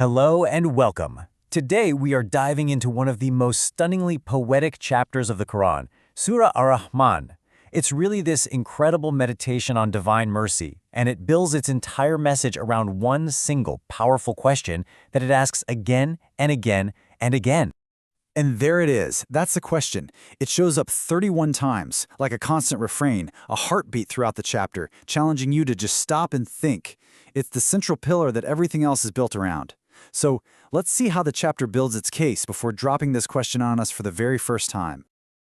Hello and welcome. Today we are diving into one of the most stunningly poetic chapters of the Quran, Surah Ar-Rahman. It's really this incredible meditation on divine mercy, and it builds its entire message around one single powerful question that it asks again and again and again. And there it is. That's the question. It shows up 31 times, like a constant refrain, a heartbeat throughout the chapter, challenging you to just stop and think. It's the central pillar that everything else is built around. So let's see how the chapter builds its case before dropping this question on us for the very first time.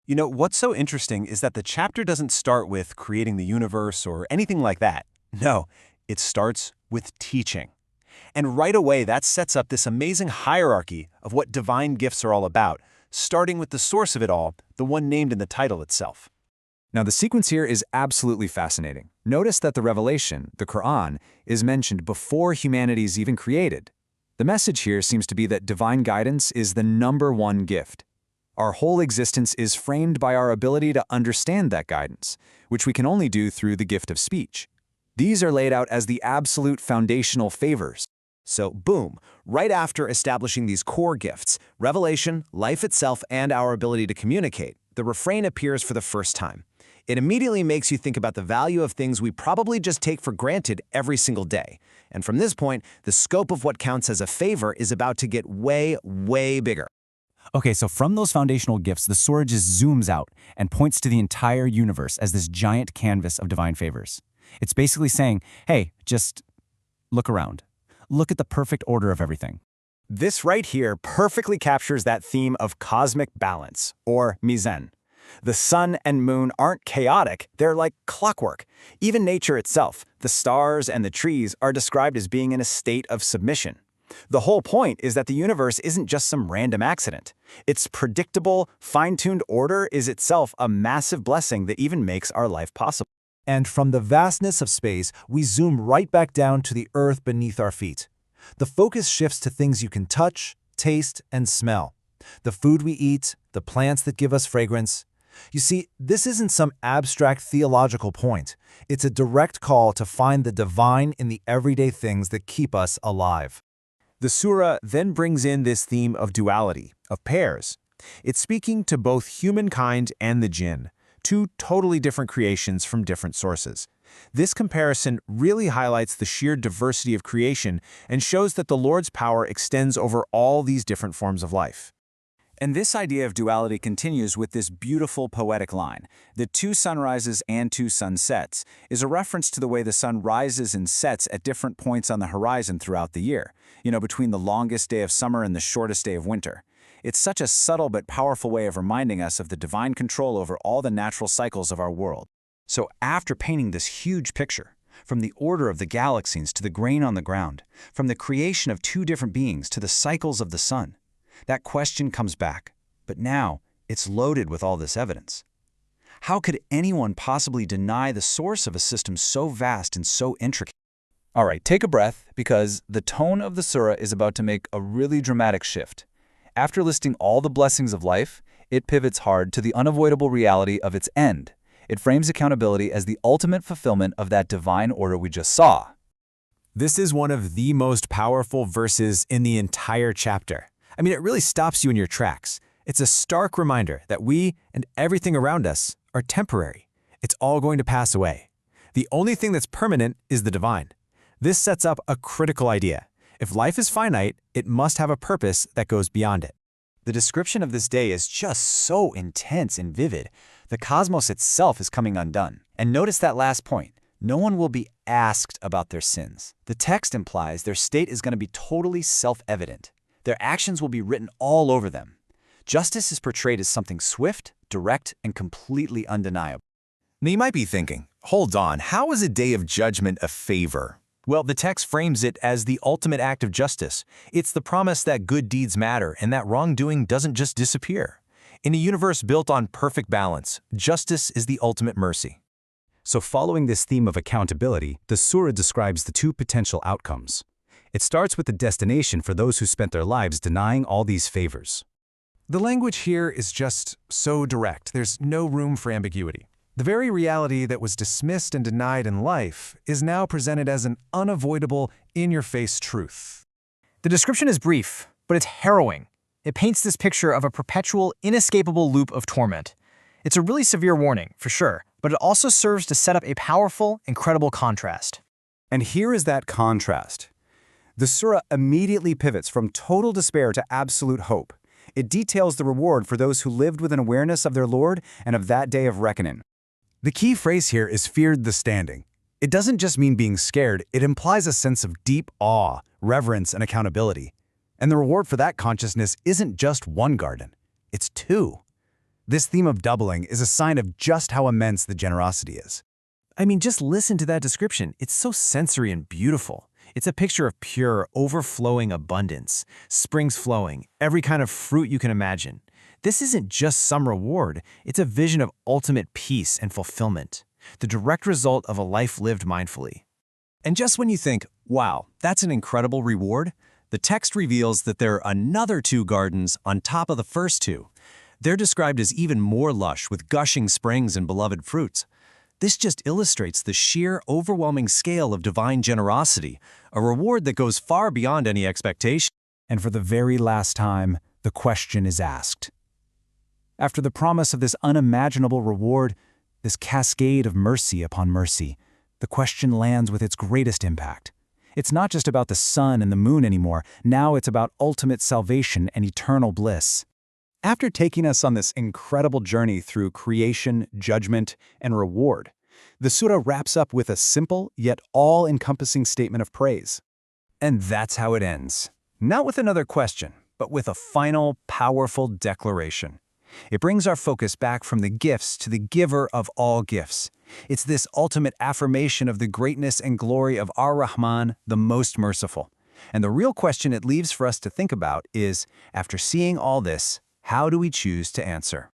You know, what's so interesting is that the chapter doesn't start with creating the universe or anything like that. No, it starts with teaching. And right away, that sets up this amazing hierarchy of what divine gifts are all about, starting with the source of it all, the one named in the title itself. Now, the sequence here is absolutely fascinating. Notice that the revelation, the Quran, is mentioned before humanity is even created. The message here seems to be that divine guidance is the #1 gift. Our whole existence is framed by our ability to understand that guidance, which we can only do through the gift of speech. These are laid out as the absolute foundational favors. So, boom, right after establishing these core gifts, revelation, life itself, and our ability to communicate, the refrain appears for the first time. It immediately makes you think about the value of things we probably just take for granted every single day. And from this point, the scope of what counts as a favor is about to get way, way bigger. Okay, so from those foundational gifts, the surah just zooms out and points to the entire universe as this giant canvas of divine favors. It's basically saying, hey, just look around. Look at the perfect order of everything. This right here perfectly captures that theme of cosmic balance, or mizan. The sun and moon aren't chaotic, they're like clockwork. Even nature itself, the stars and the trees, are described as being in a state of submission. The whole point is that the universe isn't just some random accident. Its predictable, fine-tuned order is itself a massive blessing that even makes our life possible. And from the vastness of space, we zoom right back down to the earth beneath our feet. The focus shifts to things you can touch, taste, and smell. The food we eat, the plants that give us fragrance. You see, this isn't some abstract theological point. It's a direct call to find the divine in the everyday things that keep us alive. The surah then brings in this theme of duality, of pairs. It's speaking to both humankind and the jinn, two totally different creations from different sources. This comparison really highlights the sheer diversity of creation and shows that the Lord's power extends over all these different forms of life. And this idea of duality continues with this beautiful poetic line. The 2 sunrises and 2 sunsets is a reference to the way the sun rises and sets at different points on the horizon throughout the year, between the longest day of summer and the shortest day of winter. It's such a subtle but powerful way of reminding us of the divine control over all the natural cycles of our world. So after painting this huge picture, from the order of the galaxies to the grain on the ground, from the creation of 2 different beings to the cycles of the sun, that question comes back, but now it's loaded with all this evidence. How could anyone possibly deny the source of a system so vast and so intricate? All right, take a breath, because the tone of the surah is about to make a really dramatic shift. After listing all the blessings of life, it pivots hard to the unavoidable reality of its end. It frames accountability as the ultimate fulfillment of that divine order we just saw. This is one of the most powerful verses in the entire chapter. I mean, it really stops you in your tracks. It's a stark reminder that we and everything around us are temporary. It's all going to pass away. The only thing that's permanent is the divine. This sets up a critical idea. If life is finite, it must have a purpose that goes beyond it. The description of this day is just so intense and vivid. The cosmos itself is coming undone. And notice that last point. No one will be asked about their sins. The text implies their state is going to be totally self-evident. Their actions will be written all over them. Justice is portrayed as something swift, direct, and completely undeniable. Now you might be thinking, hold on, how is a day of judgment a favor? Well, the text frames it as the ultimate act of justice. It's the promise that good deeds matter and that wrongdoing doesn't just disappear. In a universe built on perfect balance, justice is the ultimate mercy. So following this theme of accountability, the surah describes the 2 potential outcomes. It starts with the destination for those who spent their lives denying all these favors. The language here is just so direct. There's no room for ambiguity. The very reality that was dismissed and denied in life is now presented as an unavoidable, in-your-face truth. The description is brief, but it's harrowing. It paints this picture of a perpetual, inescapable loop of torment. It's a really severe warning, for sure, but it also serves to set up a powerful, incredible contrast. And here is that contrast. The surah immediately pivots from total despair to absolute hope. It details the reward for those who lived with an awareness of their Lord and of that day of reckoning. The key phrase here is feared the standing. It doesn't just mean being scared, it implies a sense of deep awe, reverence, and accountability. And the reward for that consciousness isn't just one garden, it's two. This theme of doubling is a sign of just how immense the generosity is. I mean, just listen to that description. It's so sensory and beautiful. It's a picture of pure, overflowing abundance, springs flowing, every kind of fruit you can imagine. This isn't just some reward, it's a vision of ultimate peace and fulfillment, the direct result of a life lived mindfully. And just when you think, wow, that's an incredible reward, the text reveals that there are another 2 gardens on top of the first 2. They're described as even more lush, with gushing springs and beloved fruits. This just illustrates the sheer, overwhelming scale of divine generosity, a reward that goes far beyond any expectation. And for the very last time, the question is asked. After the promise of this unimaginable reward, this cascade of mercy upon mercy, the question lands with its greatest impact. It's not just about the sun and the moon anymore. Now it's about ultimate salvation and eternal bliss. After taking us on this incredible journey through creation, judgment, and reward, the surah wraps up with a simple yet all-encompassing statement of praise. And that's how it ends. Not with another question, but with a final, powerful declaration. It brings our focus back from the gifts to the giver of all gifts. It's this ultimate affirmation of the greatness and glory of Ar-Rahman, the most merciful. And the real question it leaves for us to think about is, after seeing all this, how do we choose to answer?